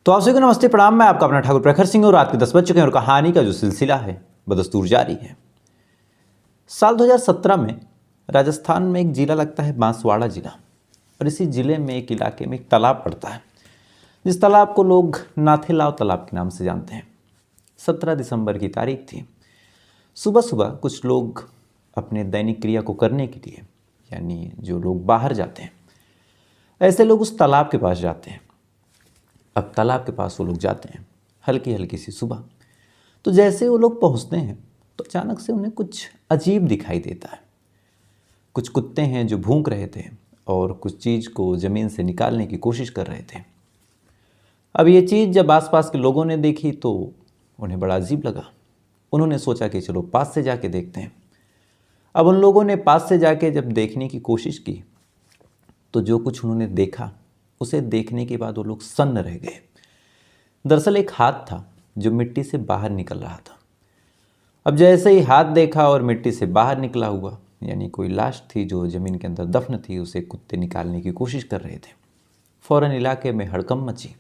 तो आप सभी को नमस्ते प्रणाम। मैं आपका अपना ठाकुर प्रखर सिंह और रात के 10 बज चुके हैं और कहानी का जो सिलसिला है बदस्तूर जारी है। साल 2017 में राजस्थान में एक जिला लगता है बांसवाड़ा जिला, और इसी जिले में एक इलाके में एक तालाब पड़ता है जिस तालाब को लोग नाथेलाव तालाब के नाम से जानते हैं। 17 दिसंबर की तारीख थी। सुबह सुबह कुछ लोग अपने दैनिक क्रिया को करने के लिए, यानी जो लोग बाहर जाते हैं, ऐसे लोग उस तालाब के पास जाते हैं। अब तालाब के पास वो लोग जाते हैं हल्की हल्की सी सुबह। तो जैसे वो लोग पहुंचते हैं तो अचानक से उन्हें कुछ अजीब दिखाई देता है। कुछ कुत्ते हैं जो भूंक रहे थे और कुछ चीज़ को ज़मीन से निकालने की कोशिश कर रहे थे। अब ये चीज़ जब आसपास के लोगों ने देखी तो उन्हें बड़ा अजीब लगा। उन्होंने सोचा कि चलो पास से जाके देखते हैं। अब उन लोगों ने पास से जाके जब देखने की कोशिश की तो जो कुछ उन्होंने देखा उसे देखने के बाद वो लोग सन्न रह गए। दरअसल एक हाथ था जो मिट्टी से बाहर निकल रहा था। अब जैसे ही हाथ देखा और मिट्टी से बाहर निकला हुआ, यानी कोई लाश थी जो ज़मीन के अंदर दफन थी, उसे कुत्ते निकालने की कोशिश कर रहे थे। फ़ौरन इलाके में हड़कंप मची।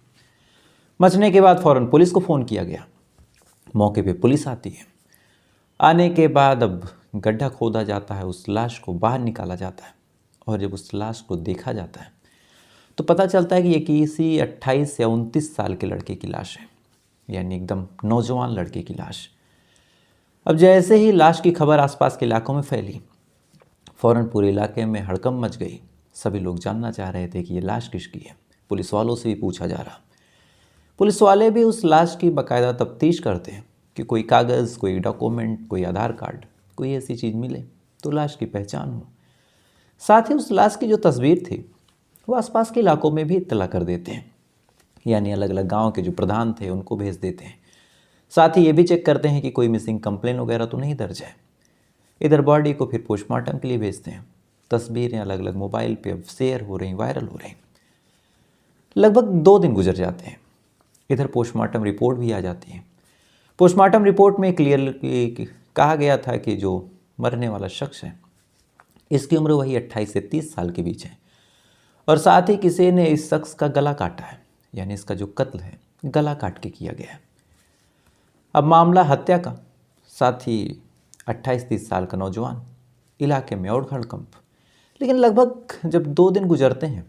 मचने के बाद फ़ौरन पुलिस को फ़ोन किया गया। मौके पे पुलिस आती है। आने के बाद अब गड्ढा खोदा जाता है, उस लाश को बाहर निकाला जाता है, और जब उस लाश को देखा जाता है तो पता चलता है कि ये किसी 28 या 29 साल के लड़के की लाश है, यानी एकदम नौजवान लड़के की लाश। अब जैसे ही लाश की खबर आसपास के इलाकों में फैली, फ़ौरन पूरे इलाके में हड़कंप मच गई। सभी लोग जानना चाह रहे थे कि ये लाश किसकी है। पुलिस वालों से भी पूछा जा रहा। पुलिस वाले भी उस लाश की बाकायदा तफ्तीश करते हैं कि कोई कागज़, कोई डॉक्यूमेंट, कोई आधार कार्ड, कोई ऐसी चीज़ मिले तो लाश की पहचान हो। साथ ही उस लाश की जो तस्वीर थी वो आसपास के इलाकों में भी इत्तला कर देते हैं, यानी अलग अलग गांव के जो प्रधान थे उनको भेज देते हैं। साथ ही ये भी चेक करते हैं कि कोई मिसिंग कंप्लेन वगैरह तो नहीं दर्ज है। इधर बॉडी को फिर पोस्टमार्टम के लिए भेजते हैं। तस्वीरें अलग अलग मोबाइल पे अब शेयर हो रही, वायरल हो रही। लगभग 2 दिन गुजर जाते हैं। इधर पोस्टमार्टम रिपोर्ट भी आ जाती है। पोस्टमार्टम रिपोर्ट में क्लियर कहा गया था कि जो मरने वाला शख्स है इसकी उम्र वही 28 से 30 साल के बीच है, और साथ ही किसी ने इस शख्स का गला काटा है, यानी इसका जो कत्ल है गला काट के किया गया है। अब मामला हत्या का, साथ ही 28-30 साल का नौजवान, इलाके में और हड़कंप। लेकिन लगभग जब 2 दिन गुजरते हैं,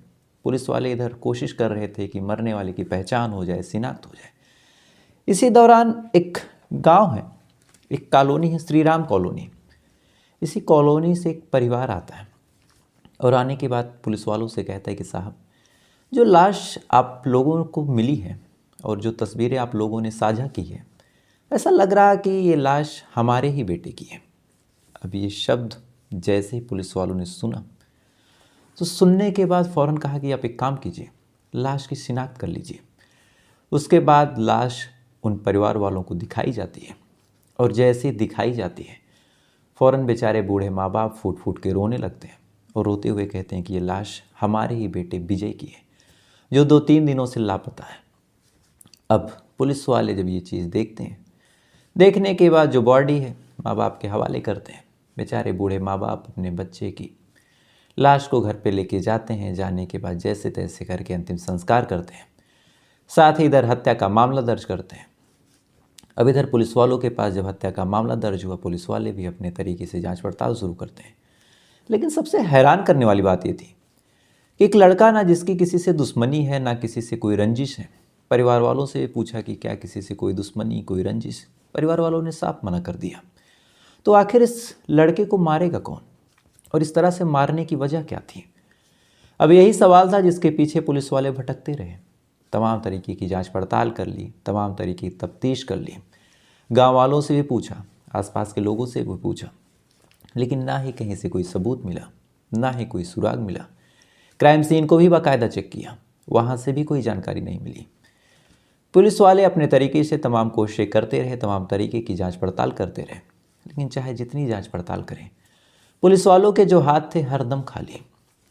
पुलिस वाले इधर कोशिश कर रहे थे कि मरने वाले की पहचान हो जाए, शिनाख्त हो जाए। इसी दौरान एक गांव है, एक कॉलोनी है, श्री राम कॉलोनी। इसी कॉलोनी से एक परिवार आता है और आने के बाद पुलिस वालों से कहता है कि साहब, जो लाश आप लोगों को मिली है और जो तस्वीरें आप लोगों ने साझा की है, ऐसा लग रहा कि ये लाश हमारे ही बेटे की है। अब ये शब्द जैसे ही पुलिस वालों ने सुना तो सुनने के बाद फ़ौरन कहा कि आप एक काम कीजिए, लाश की शिनाख्त कर लीजिए। उसके बाद लाश उन परिवार वालों को दिखाई जाती है, और जैसे ही दिखाई जाती है फ़ौरन बेचारे बूढ़े माँ बाप फूट फूट के रोने लगते हैं और रोते हुए कहते हैं कि ये लाश हमारे ही बेटे विजय की है, जो 2-3 दिनों से लापता है। अब पुलिस वाले जब ये चीज़ देखते हैं, देखने के बाद जो बॉडी है माँ बाप के हवाले करते हैं। बेचारे बूढ़े माँ बाप अपने बच्चे की लाश को घर पे लेके जाते हैं। जाने के बाद जैसे तैसे करके अंतिम संस्कार करते हैं। साथ ही इधर हत्या का मामला दर्ज करते हैं। अब इधर पुलिस वालों के पास जब हत्या का मामला दर्ज हुआ, पुलिस वाले भी अपने तरीके से जांच पड़ताल शुरू करते हैं। लेकिन सबसे हैरान करने वाली बात ये थी कि एक लड़का, ना जिसकी किसी से दुश्मनी है, ना किसी से कोई रंजिश है। परिवार वालों से पूछा कि क्या किसी से कोई दुश्मनी, कोई रंजिश? परिवार वालों ने साफ मना कर दिया। तो आखिर इस लड़के को मारेगा कौन, और इस तरह से मारने की वजह क्या थी? अब यही सवाल था जिसके पीछे पुलिस वाले भटकते रहे। तमाम तरीके की जांच पड़ताल कर ली, तमाम तरीके की तफ्तीश कर ली, गांव वालों से भी पूछा, आसपास के लोगों से भी पूछा, लेकिन ना ही कहीं से कोई सबूत मिला, ना ही कोई सुराग मिला। क्राइम सीन को भी बाकायदा चेक किया, वहाँ से भी कोई जानकारी नहीं मिली। पुलिस वाले अपने तरीके से तमाम कोशिशें करते रहे, तमाम तरीके की जांच पड़ताल करते रहे, लेकिन चाहे जितनी जांच पड़ताल करें, पुलिस वालों के जो हाथ थे हरदम खाली।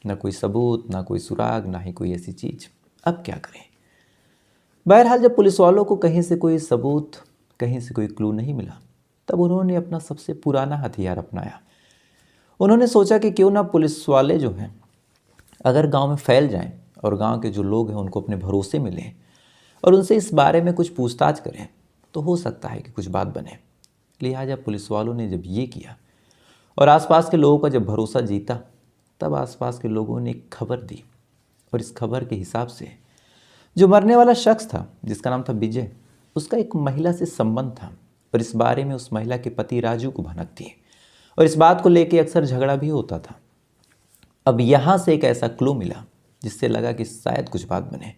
ना कोई सबूत, ना कोई सुराग, ना ही कोई ऐसी चीज़। अब क्या करें? बहरहाल जब पुलिस वालों को कहीं से कोई सबूत, कहीं से कोई क्लू नहीं मिला, तब उन्होंने अपना सबसे पुराना हथियार अपनाया। उन्होंने सोचा कि क्यों ना पुलिस वाले जो हैं अगर गांव में फैल जाएं और गांव के जो लोग हैं उनको अपने भरोसे में लें, और उनसे इस बारे में कुछ पूछताछ करें तो हो सकता है कि कुछ बात बने। लिहाजा पुलिस वालों ने जब ये किया और आसपास के लोगों का जब भरोसा जीता, तब आसपास के लोगों ने एक खबर दी और इस खबर के हिसाब से जो मरने वाला शख्स था, जिसका नाम था विजय, उसका एक महिला से संबंध था और इस बारे में उस महिला के पति राजू को भनक थी और इस बात को लेकर अक्सर झगड़ा भी होता था। अब यहाँ से एक ऐसा क्लू मिला जिससे लगा कि शायद कुछ बात बने।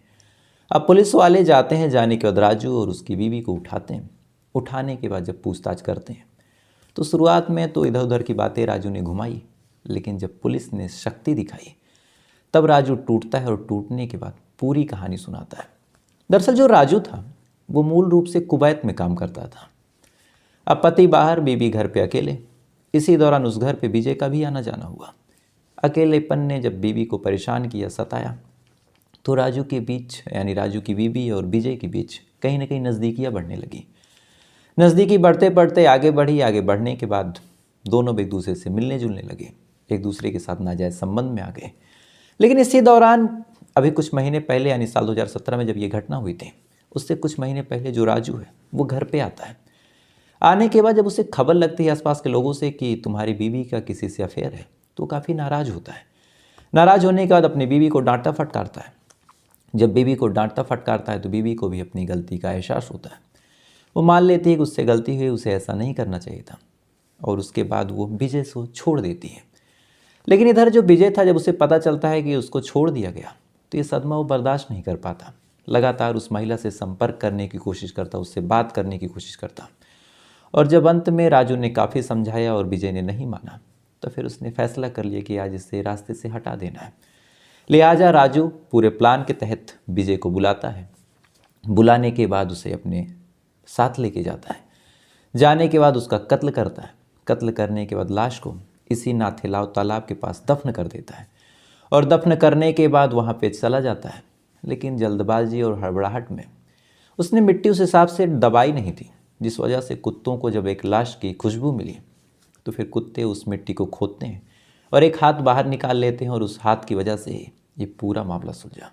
अब पुलिस वाले जाते हैं, जाने के बाद राजू और उसकी बीवी को उठाते हैं। उठाने के बाद जब पूछताछ करते हैं तो शुरुआत में तो इधर उधर की बातें राजू ने घुमाई, लेकिन जब पुलिस ने शक्ति दिखाई तब राजू टूटता है और टूटने के बाद पूरी कहानी सुनाता है। दरअसल जो राजू था वो मूल रूप से कुवैत में काम करता था। अब पति बाहर, बीवी घर पे अकेले। इसी दौरान उस घर पे विजय का भी आना जाना हुआ। अकेलेपन ने जब बीवी को परेशान किया, सताया, तो राजू के बीच यानी राजू की बीवी और विजय के बीच कहीं ना कहीं नज़दीकियाँ बढ़ने लगी। नज़दीकी बढ़ते बढ़ते आगे बढ़ी। आगे बढ़ने के बाद दोनों एक दूसरे से मिलने जुलने लगे, एक दूसरे के साथ नाजायज़ संबंध में आ गए। लेकिन इसी दौरान अभी कुछ महीने पहले यानी साल 2017 में जब ये घटना हुई थी, उससे कुछ महीने पहले जो राजू है वो घर पे आता है। आने के बाद जब उसे खबर लगती है आसपास के लोगों से कि तुम्हारी बीवी का किसी से अफेयर है, तो काफ़ी नाराज़ होता है। नाराज़ होने के बाद अपनी बीवी को डांटता फटकारता है। जब बीवी को डांटता फटकारता है तो बीवी को भी अपनी गलती का एहसास होता है। वो मान लेती है कि उससे गलती हुई, उसे ऐसा नहीं करना चाहिए था, और उसके बाद वो विजय को छोड़ देती है। लेकिन इधर जो विजय था, जब उसे पता चलता है कि उसको छोड़ दिया गया तो ये सदमा वो बर्दाश्त नहीं कर पाता। लगातार उस महिला से संपर्क करने की कोशिश करता, उससे बात करने की कोशिश करता, और जब अंत में राजू ने काफ़ी समझाया और विजय ने नहीं माना, तो फिर उसने फैसला कर लिया कि आज इसे रास्ते से हटा देना है। लिहाजा राजू पूरे प्लान के तहत विजय को बुलाता है। बुलाने के बाद उसे अपने साथ लेके जाता है। जाने के बाद उसका कत्ल करता है। कत्ल करने के बाद लाश को इसी नाथेलाव तालाब के पास दफन कर देता है, और दफन करने के बाद वहाँ पे चला जाता है। लेकिन जल्दबाजी और हड़बड़ाहट में उसने मिट्टी उस हिसाब से दबाई नहीं थी, जिस वजह से कुत्तों को जब एक लाश की खुशबू मिली तो फिर कुत्ते उस मिट्टी को खोदते हैं और एक हाथ बाहर निकाल लेते हैं, और उस हाथ की वजह से ये पूरा मामला सुलझा।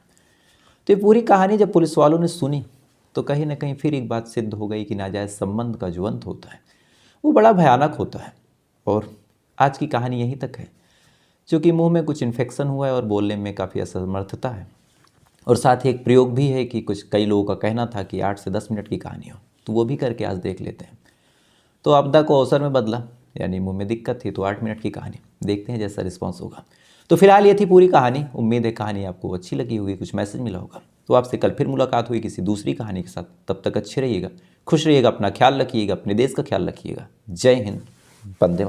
तो ये पूरी कहानी जब पुलिस वालों ने सुनी तो कहीं ना कहीं फिर एक बात सिद्ध हो गई कि नाजायज़ संबंध का जो अंत होता है वो बड़ा भयानक होता है। और आज की कहानी यहीं तक है, क्योंकि मुंह में कुछ इन्फेक्शन हुआ है और बोलने में काफ़ी असमर्थता है, और साथ ही एक प्रयोग भी है कि कई लोगों का कहना था कि 8 से 10 मिनट की कहानी हो, तो वो भी करके आज देख लेते हैं। तो आपदा को अवसर में बदला, यानी मुंह में दिक्कत थी तो 8 मिनट की कहानी, देखते हैं जैसा रिस्पॉन्स होगा। तो फिलहाल ये थी पूरी कहानी। उम्मीद है कहानी आपको अच्छी लगी होगी, कुछ मैसेज मिला होगा। तो आपसे कल फिर मुलाकात हुई किसी दूसरी कहानी के साथ। तब तक अच्छे रहिएगा, खुश रहिएगा, अपना ख्याल रखिएगा, अपने देश का ख्याल रखिएगा। जय हिंद, वंदे मातरम।